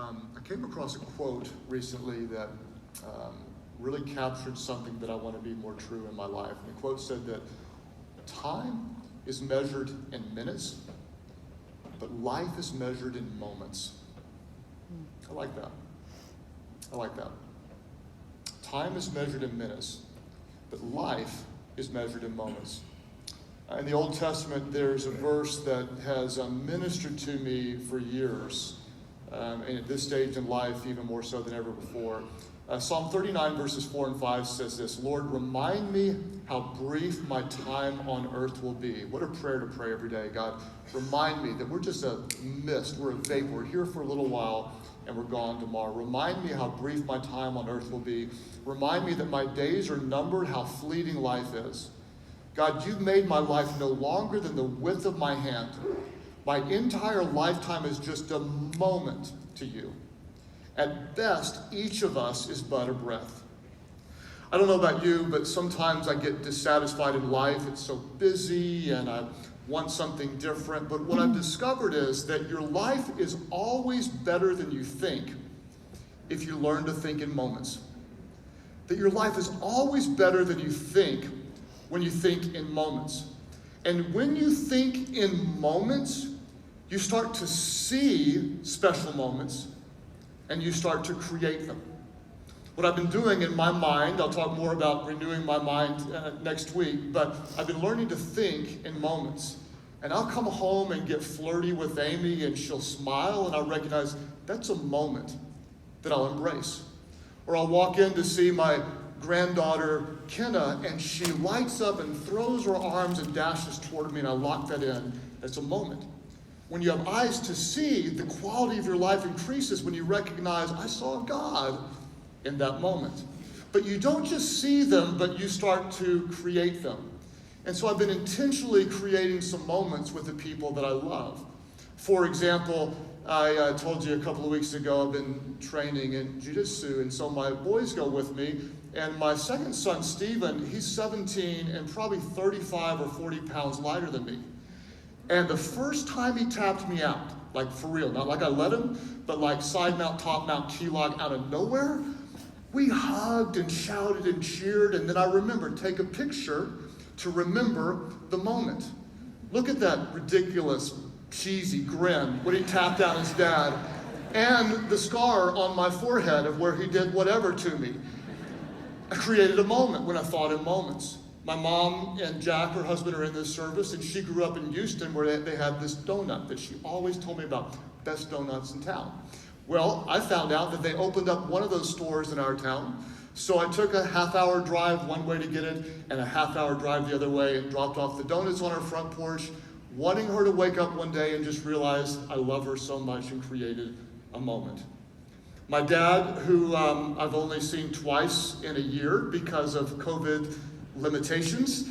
I came across a quote recently that really captured something that I want to be more true in my life. And the quote said that time is measured in minutes, but life is measured in moments. I like that. I like that. Time is measured in minutes, but life is measured in moments. In the Old Testament, there's a verse that has ministered to me for years, and at this stage in life, even more so than ever before. Psalm 39, verses 4 and 5 says this: Lord, remind me how brief my time on earth will be. What a prayer to pray every day. God, remind me that we're just a mist, we're a vapor. We're here for a little while, and we're gone tomorrow. Remind me how brief my time on earth will be. Remind me that my days are numbered, how fleeting life is. God, you've made my life no longer than the width of my hand. My entire lifetime is just a moment to you. At best, each of us is but a breath. I don't know about you, but sometimes I get dissatisfied in life. It's so busy and I want something different. But what I've discovered is that your life is always better than you think if you learn to think in moments. That your life is always better than you think when you think in moments. And when you think in moments, you start to see special moments and you start to create them. What I've been doing in my mind, I'll talk more about renewing my mind next week, but I've been learning to think in moments. And I'll come home and get flirty with Amy and she'll smile and I'll recognize that's a moment that I'll embrace. Or I'll walk in to see my granddaughter, Kenna, and she lights up and throws her arms and dashes toward me and I lock that in. That's a moment. When you have eyes to see, the quality of your life increases when you recognize, I saw God in that moment. But you don't just see them, but you start to create them. And so I've been intentionally creating some moments with the people that I love. For example, I told you a couple of weeks ago I've been training in Jiu-Jitsu, and so my boys go with me. And my second son, Steven, he's 17 and probably 35 or 40 pounds lighter than me. And the first time he tapped me out, like for real, not like I let him, but like side mount, top mount, key lock out of nowhere, we hugged and shouted and cheered. And then I remembered, take a picture to remember the moment. Look at that ridiculous, cheesy grin when he tapped out his dad, and the scar on my forehead of where he did whatever to me. I created a moment when I thought in moments. My mom and Jack, her husband, are in this service, and she grew up in Houston where they had this donut that she always told me about, best donuts in town. Well, I found out that they opened up one of those stores in our town, so I took a half-hour drive one way to get it and a half-hour drive the other way and dropped off the donuts on her front porch, wanting her to wake up one day and just realize I love her so much, and created a moment. My dad, who I've only seen twice in a year because of COVID limitations,